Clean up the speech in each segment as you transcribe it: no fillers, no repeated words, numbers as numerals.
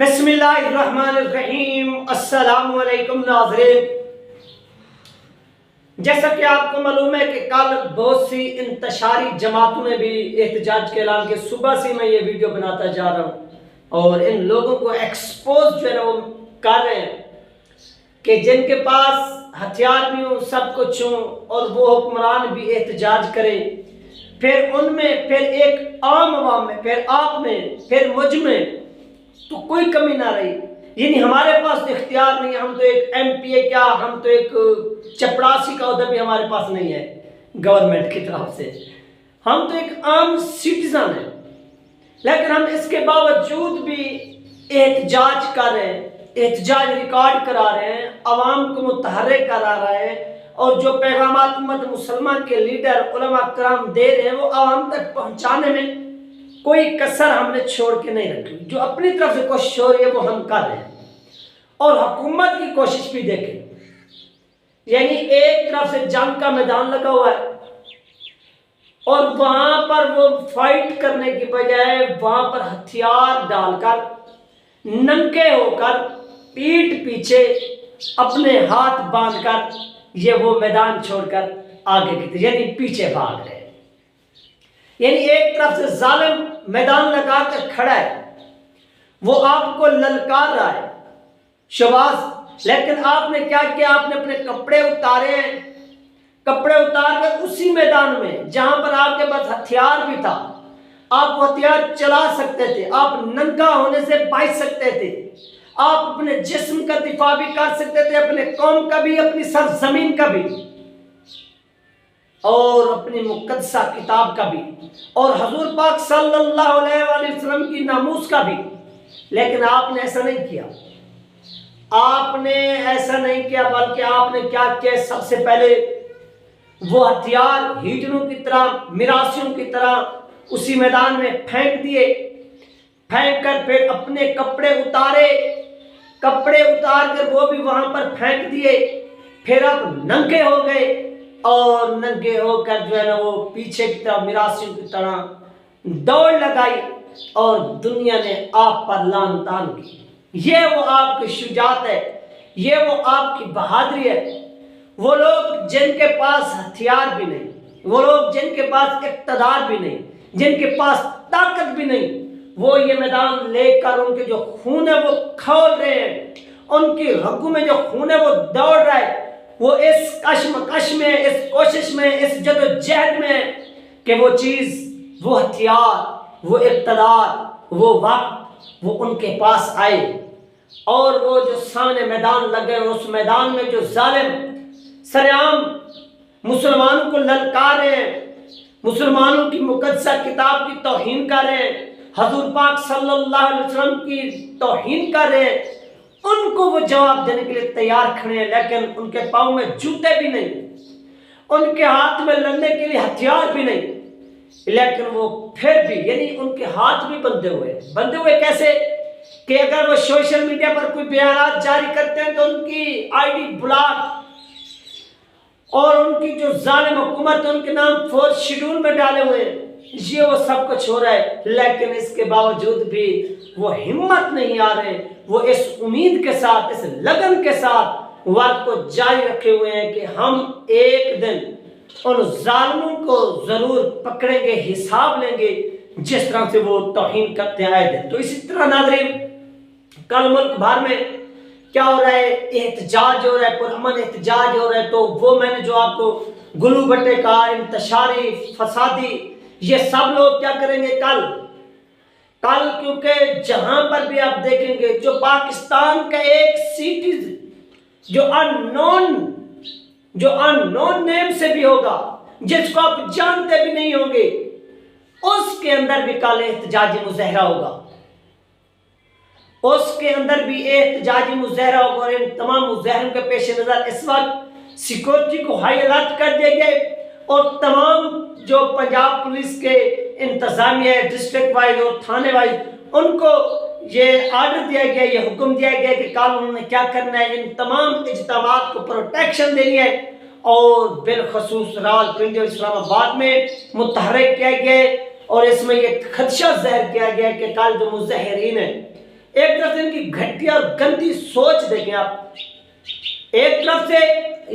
بسم اللہ الرحمن الرحیم۔ السلام علیکم ناظرین، جیسا کہ آپ کو معلوم ہے کہ کل بہت سی انتشاری جماعتوں نے بھی احتجاج کے اعلان کے صبح سے میں یہ ویڈیو بناتا جا رہا ہوں اور ان لوگوں کو ایکسپوز جو ہے نا وہ کر رہے ہیں کہ جن کے پاس ہتھیار بھی ہوں، سب کچھ ہوں اور وہ حکمران بھی احتجاج کریں، پھر ان میں پھر ایک عام عوام میں، پھر آپ میں، پھر مجھ میں تو کوئی کمی نہ رہی۔ یعنی ہمارے پاس اختیار نہیں ہے، ہم تو ایک ایم پی اے کیا، ہم تو ایک چپڑاسی کا عہدہ بھی ہمارے پاس نہیں ہے گورنمنٹ کی طرف سے، ہم تو ایک عام سٹیزن ہیں، لیکن ہم اس کے باوجود بھی احتجاج کر رہے ہیں، احتجاج ریکارڈ کرا رہے ہیں، عوام کو متحرک کرا رہے ہیں اور جو پیغامات امت مسلمہ کے لیڈر علماء کرام دے رہے ہیں وہ عوام تک پہنچانے میں کوئی کسر ہم نے چھوڑ کے نہیں رکھی۔ جو اپنی طرف سے کوشش ہو رہی ہے وہ ہم کر رہے ہیں اور حکومت کی کوشش بھی دیکھیں، یعنی ایک طرف سے جنگ کا میدان لگا ہوا ہے اور وہاں پر وہ فائٹ کرنے کی بجائے وہاں پر ہتھیار ڈال کر ننگے ہو کر پیٹھ پیچھے اپنے ہاتھ باندھ کر یہ وہ میدان چھوڑ کر آگے کی طرف یعنی پیچھے بھاگ رہے ہیں۔ یعنی ایک طرف سے ظالم میدان لگا کر کھڑا ہے، وہ آپ کو للکار رہا ہے شباز، لیکن آپ نے کیا کیا؟ آپ نے اپنے کپڑے اتارے ہیں، کپڑے اتار کر اسی میدان میں جہاں پر آپ کے پاس ہتھیار بھی تھا، آپ وہ ہتھیار چلا سکتے تھے، آپ ننگا ہونے سے بچ سکتے تھے، آپ اپنے جسم کا دفاع بھی کر سکتے تھے، اپنے قوم کا بھی، اپنی سرزمین کا بھی اور اپنی مقدسہ کتاب کا بھی اور حضور پاک صلی اللہ علیہ وآلہ وسلم کی ناموس کا بھی، لیکن آپ نے ایسا نہیں کیا۔ آپ نے ایسا نہیں کیا، بلکہ آپ نے کیا کیا؟ سب سے پہلے وہ ہتھیار ہیٹنوں کی طرح، مراسیوں کی طرح اسی میدان میں پھینک دیے، پھینک کر پھر اپنے کپڑے اتارے، کپڑے اتار کر وہ بھی وہاں پر پھینک دیے، پھر اب ننگے ہو گئے اور ننگے ہو کر جو ہے نا وہ پیچھے کی طرح مراسیوں کی طرح دوڑ لگائی اور دنیا نے آپ پر لعن طعن کی۔ یہ وہ آپ کی شجاعت ہے، یہ وہ آپ کی بہادری ہے۔ وہ لوگ جن کے پاس ہتھیار بھی نہیں، وہ لوگ جن کے پاس اقتدار بھی نہیں، جن کے پاس طاقت بھی نہیں، وہ یہ میدان لے کر ان کے جو خون ہے وہ کھول رہے ہیں، ان کی رگوں میں جو خون ہے وہ دوڑ رہا ہے، وہ اس کشمکش میں، اس کوشش میں، اس جدوجہد میں کہ وہ چیز، وہ ہتھیار، وہ اقتدار، وہ وقت وہ ان کے پاس آئے اور وہ جو سامنے میدان لگے اور اس میدان میں جو ظالم سرعام مسلمانوں کو للکار رہے ہیں، مسلمانوں کی مقدسہ کتاب کی توہین کر رہے ہیں، حضور پاک صلی اللہ علیہ وسلم کی توہین کر رہے ہیں، ان کو وہ جواب دینے کے لیے تیار کھڑے ہیں، لیکن ان کے پاؤں میں جوتے بھی نہیں، ان کے ہاتھ میں لڑنے کے لیے ہتھیار بھی نہیں، لیکن وہ پھر بھی یعنی ان کے ہاتھ بھی بندھے ہوئے کیسے کہ اگر وہ سوشل میڈیا پر کوئی بیانات جاری کرتے ہیں تو ان کی آئی ڈی بلاک اور ان کی جو ظالم حکومت ان کے نام فورتھ شیڈول میں ڈالے ہوئے ہیں، یہ وہ سب کچھ ہو رہا ہے، لیکن اس کے باوجود بھی وہ ہمت نہیں آ رہے، وہ اس امید کے ساتھ، اس لگن کے ساتھ ورک کو جاری رکھے ہوئے ہیں کہ ہم ایک دن ان ظالموں کو ضرور پکڑیں گے، حساب لیں گے جس طرح سے وہ توہین کرتے آئے تھے۔ تو اسی طرح ناظرین کل ملک بھر میں کیا ہو رہا ہے؟ احتجاج ہو رہا ہے، پرامن احتجاج ہو رہا ہے۔ تو وہ میں نے جو آپ کو گلو بٹے کا انتشاری فسادی، یہ سب لوگ کیا کریں گے کل، کیونکہ جہاں پر بھی آپ دیکھیں گے جو پاکستان کا ایک سٹیزن جو ان نون نیم سے بھی ہوگا، جس کو آپ جانتے بھی نہیں ہوں گے، اس کے اندر بھی کل احتجاجی مظاہرہ ہوگا، اس کے اندر بھی احتجاجی مظاہرہ ہوگا اور ان تمام مظاہروں کے پیش نظر اس وقت سیکورٹی کو ہائی الرٹ کر دیا گیا اور تمام جو پنجاب پولیس کے انتظامیہ ڈسٹرکٹ وائز اور تھانے وائز ان کو یہ آرڈر دیا گیا، یہ حکم دیا گیا کہ کل انہوں نے کیا کرنا ہے، ان تمام اجتماعات کو پروٹیکشن دینی ہے اور بالخصوص راولپنڈی اور اسلام آباد میں متحرک کیا گیا اور اس میں یہ خدشہ ظاہر کیا گیا کہ کل جو مظاہرین ہیں ایک طرف سے ان کی گھٹیا اور گندی سوچ دیکھیں آپ، ایک طرف سے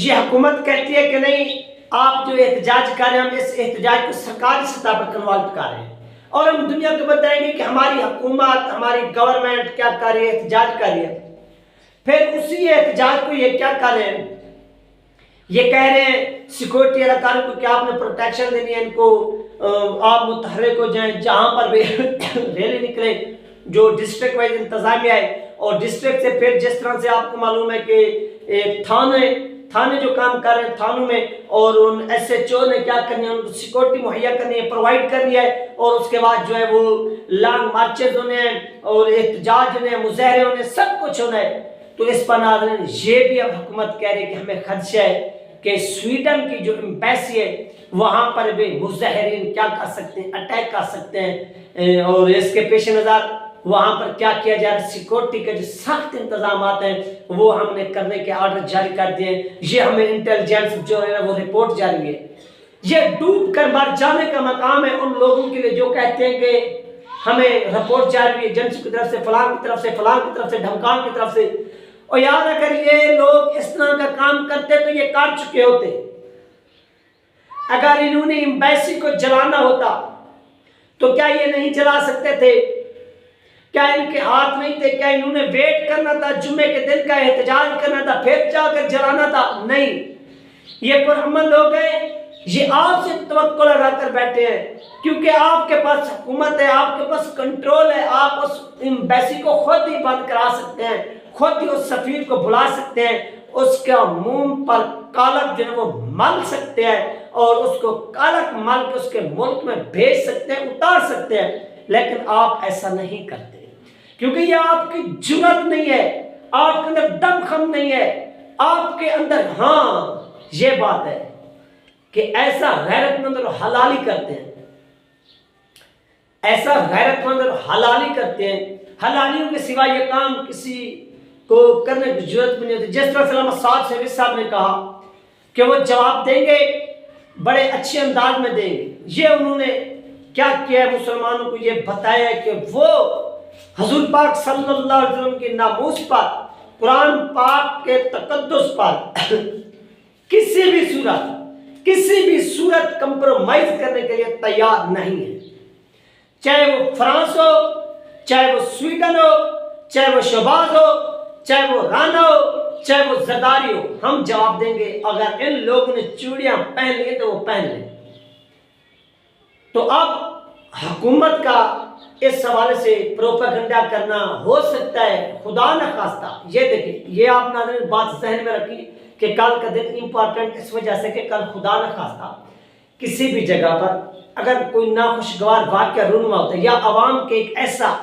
یہ حکومت کہتی ہے کہ نہیں آپ جو احتجاج کر رہے ہیں ہم اس احتجاج کو سرکاری سطح پر کنوالٹ کر رہے ہیں، اور ہم دنیا کو بتائیں گے کہ ہماری حکومت ہماری گورنمنٹ کیا کر رہی ہے، احتجاج کر رہی ہے۔ پھر اسی احتجاج کو یہ کیا کر رہے ہیں، یہ کہہ رہے ہیں سیکورٹی اہلکاروں کو کہ آپ نے پروٹیکشن دینی ہے، ان کو آپ متحرک ہو جائیں، جہاں پر بھی ریلی نکلے جو ڈسٹرکٹ وائز انتظامیہ ہے، اور ڈسٹرکٹ سے پھر جس طرح سے آپ کو معلوم ہے کہ تھانے جو کام کر رہے ہیں تھانوں میں، اور ان ایس ایچ او نے کیا کرنی ہے، ان کو سیکورٹی مہیا کرنی ہے، پرووائڈ کرنی ہے، اور اس کے بعد جو ہے وہ لانگ مارچز ہونے ہیں اور احتجاج ہونے ہیں، مظاہرے ہونے ہیں، سب کچھ ہونا ہے۔ تو اس پر ناظرین یہ بھی اب حکومت کہہ رہی ہے کہ ہمیں خدشہ ہے کہ سویڈن کی جو ایمبیسی ہے وہاں پر بھی مظاہرین کیا کر سکتے ہیں، اٹیک کر سکتے ہیں، اور اس کے پیش نظر وہاں پر کیا کیا جا رہا ہے، سیکورٹی کے جو سخت انتظامات ہیں وہ ہم نے کرنے کے آرڈر جاری کر دیے ہیں۔ یہ ہمیں انٹیلیجنس جو ہے وہ رپورٹ جاری ہے۔ یہ ڈوب کر مر جانے کا مقام ہے ان لوگوں کے لیے جو کہتے ہیں کہ ہمیں رپورٹ جاری ہے ایجنسی کی طرف سے، فلاں کی طرف سے، فلاں کی طرف سے، ڈھمکان کی طرف سے۔ اور یاد اگر یہ لوگ اس طرح کا کام کرتے تو یہ کر چکے ہوتے۔ اگر انہوں نے ایمبیسی کو جلانا ہوتا تو کیا یہ نہیں جلا سکتے تھے؟ کیا ان کے ہاتھ نہیں تھے؟ کیا انہوں نے ویٹ کرنا تھا، جمعے کے دن کا احتجاج کرنا تھا، پھر جا کر جلانا تھا؟ نہیں، یہ پرامن لوگ ہیں، یہ آپ سے توقع لگا کر بیٹھے ہیں کیونکہ آپ کے پاس حکومت ہے، آپ کے پاس کنٹرول ہے، آپ اس ایمبیسی کو خود ہی بند کرا سکتے ہیں، خود ہی اس سفیر کو بلا سکتے ہیں، اس کا منہ پر کالک جو ہے وہ مل سکتے ہیں، اور اس کو کالک مل کے اس کے ملک میں بھیج سکتے ہیں، اتار سکتے ہیں، لیکن آپ ایسا نہیں کرتے کیونکہ یہ آپ کی جرات نہیں ہے، آپ کے اندر دم خم نہیں ہے، آپ کے اندر ہاں یہ بات ہے کہ ایسا غیرت مند اور حلالی کرتے ہیں، ایسا غیرت مند اور حلالی کرتے ہیں، حلالیوں کے سوا یہ کام کسی کو کرنے کی ضرورت بھی نہیں ہوتی۔ جس طرح علامہ سعد شریف صاحب نے کہا کہ وہ جواب دیں گے، بڑے اچھے انداز میں دیں گے، یہ انہوں نے کیا کیا ہے، مسلمانوں کو یہ بتایا ہے کہ وہ حضور پاک صلی اللہ علیہ وسلم کی ناموس پر، قرآن پاک کے تقدس پر کسی بھی صورت کمپرومائز کرنے کے لیے تیار نہیں ہے، چاہے وہ فرانس ہو، چاہے وہ سویڈن ہو، چاہے وہ شہباز ہو، چاہے وہ رانا ہو، چاہے وہ زرداری ہو، ہم جواب دیں گے۔ اگر ان لوگوں نے چوڑیاں پہن لی تو وہ پہن لیں۔ تو اب حکومت کا اس حوالے سے پروپیگنڈا کرنا ہو سکتا ہے خدا نہ خواستہ، یہ دیکھیں، یہ آپ ناظرین بات ذہن میں رکھیں کہ کل کا دن امپورٹنٹ اس وجہ سے کہ کل خدا نہ خواستہ کسی بھی جگہ پر اگر کوئی ناخوشگوار واقعہ رونما ہوتا ہے یا عوام کے ایک ایسا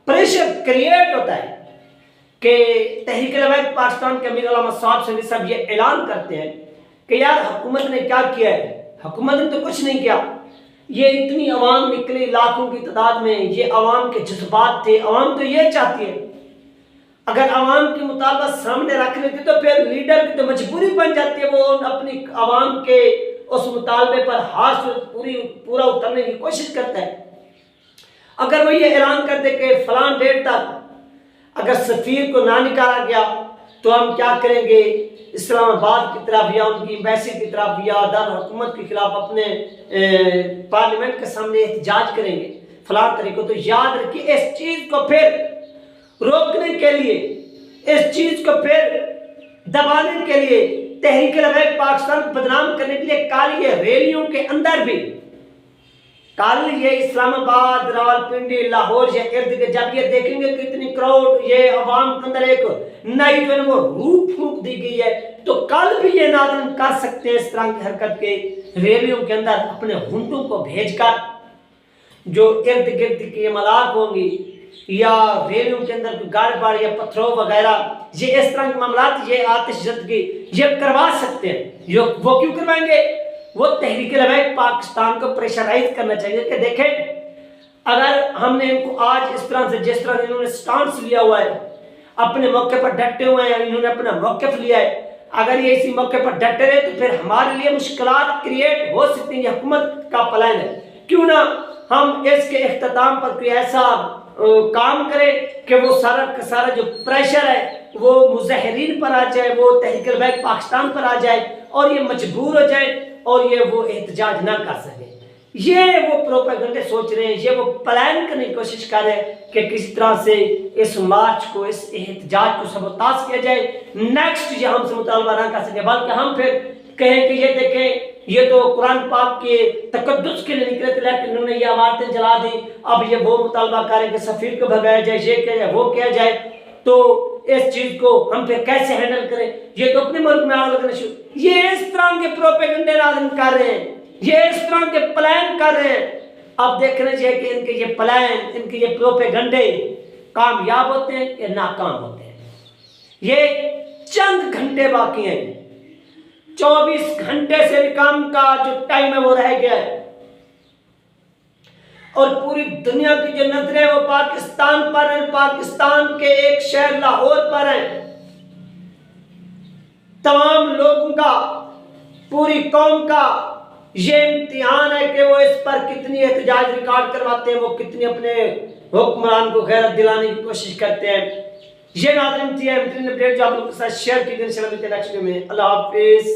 پریشر کریٹ ہوتا ہے کہ تحریک لبیک پاکستان کے امیر علامہ سعد شریف صاحب یہ اعلان کرتے ہیں کہ یار حکومت نے کیا کیا ہے، حکومت نے تو کچھ نہیں کیا، یہ اتنی عوام نکلی لاکھوں کی تعداد میں، یہ عوام کے جذبات تھے، عوام تو یہ چاہتی ہے۔ اگر عوام کی مطالبہ سامنے رکھ لیتے تو پھر لیڈر کی تو مجبوری بن جاتی ہے، وہ اپنی عوام کے اس مطالبے پر ہاتھ پورا اترنے کی کوشش کرتا ہے۔ اگر وہ یہ اعلان کر دے کہ فلاں ڈیٹ تک اگر سفیر کو نہ نکالا گیا تو ہم کیا کریں گے، اسلام آباد کی طرف یا ان کی ایمبیسی کی طرف یا دارالحکومت کے خلاف اپنے پارلیمنٹ کے سامنے احتجاج کریں گے فلاں طریقوں، تو یاد رکھیے اس چیز کو پھر روکنے کے لیے، اس چیز کو پھر دبانے کے لیے، تحریک لبیک پاکستان کو بدنام کرنے کے لیے کل یہ ریلیوں کے اندر بھی، کل یہ اسلام آباد، راولپنڈی، لاہور یا ارد گرد جب یہ دیکھیں گے کہ اتنی کراؤڈ، یہ عوام کے اندر ایک نئی جو ہے وہ روح پھونک دی گئی ہے، تو کل بھی یہ ناظرین کر سکتے ہیں اس طرح کی حرکت کے ریلیوں کے اندر اپنے ہنٹوں کو بھیج کر، جو ارد گرد کی عملات ہوں گی یا ریلیوں کے اندر گاڑ باڑ یا پتھروں وغیرہ، یہ اس طرح کے معاملات، یہ آتش زدگی یہ کروا سکتے ہیں۔ وہ کیوں کروائیں گے؟ وہ تحریک لبیک پاکستان کو پریشرائز کرنا چاہیے کہ دیکھیں اگر ہم نے ان کو آج اس طرح سے، جس طرح انہوں نے سٹانس لیا ہوا ہے، اپنے موقع پر ڈٹے ہوئے ہیں، انہوں نے اپنا موقف لیا ہے، اگر یہ اسی موقع پر ڈٹے رہے تو پھر ہمارے لیے مشکلات کریٹ ہو سکتی ہیں۔ یہ حکومت کا پلان ہے، کیوں نہ ہم اس کے اختتام پر کوئی ایسا کام کرے کہ وہ سارا کا سارا جو پریشر ہے وہ مظاہرین پر آ جائے، وہ تحریک البیت پاکستان پر آ جائے اور یہ مجبور ہو جائے اور یہ وہ احتجاج نہ کر سکے۔ یہ وہ پروپیگنڈے سوچ رہے ہیں، یہ وہ پلان کرنے کی کوشش کر رہے ہیں کہ کسی طرح سے اس مارچ کو، اس احتجاج کو سبوتاژ کیا جائے، نیکسٹ یہ ہم سے مطالبہ نہ کر سکے، بلکہ ہم پھر کہیں کہ یہ دیکھیں یہ تو قرآن پاک کے تقدس کے لیے نکلے تھے لیکن انہوں نے یہ عمارتیں جلا دیں، اب یہ وہ مطالبہ کریں کہ سفیر کو بھگایا جائے، یہ کیا جائے، وہ کیا جائے، تو اس چیز کو ہم پھر کیسے ہینڈل کریں، یہ تو اپنے ملک میں آگ لگنا شروع، یہ اس طرح کے پروپیگنڈے نازل کر رہے ہیں، یہ اس طرح کے پلان کر رہے ہیں۔ اب دیکھنا چاہیے کہ ان کے یہ پلان، ان کے یہ پروپیگنڈے کامیاب ہوتے ہیں یا ناکام ہوتے ہیں۔ یہ چند گھنٹے باقی ہیں، 24 گھنٹے سے بھی کم کا جو ٹائم ہے وہ رہ گیا ہے، اور پوری دنیا کی جو نظریں وہ پاکستان پر ہیں، پاکستان کے ایک شہر لاہور پر ہیں۔ تمام لوگوں کا، پوری قوم کا یہ امتحان ہے کہ وہ اس پر کتنی احتجاج ریکارڈ کرواتے ہیں، وہ کتنی اپنے حکمران کو غیرت دلانے کی کوشش کرتے ہیں۔ یہ ناظرین تھی اپڈیٹ جو آپ لوگوں کے ساتھ شیئر کی گئی، انشاءاللہ ملتے ہیں نیکسٹ ویڈیو میں۔ اللہ حافظ۔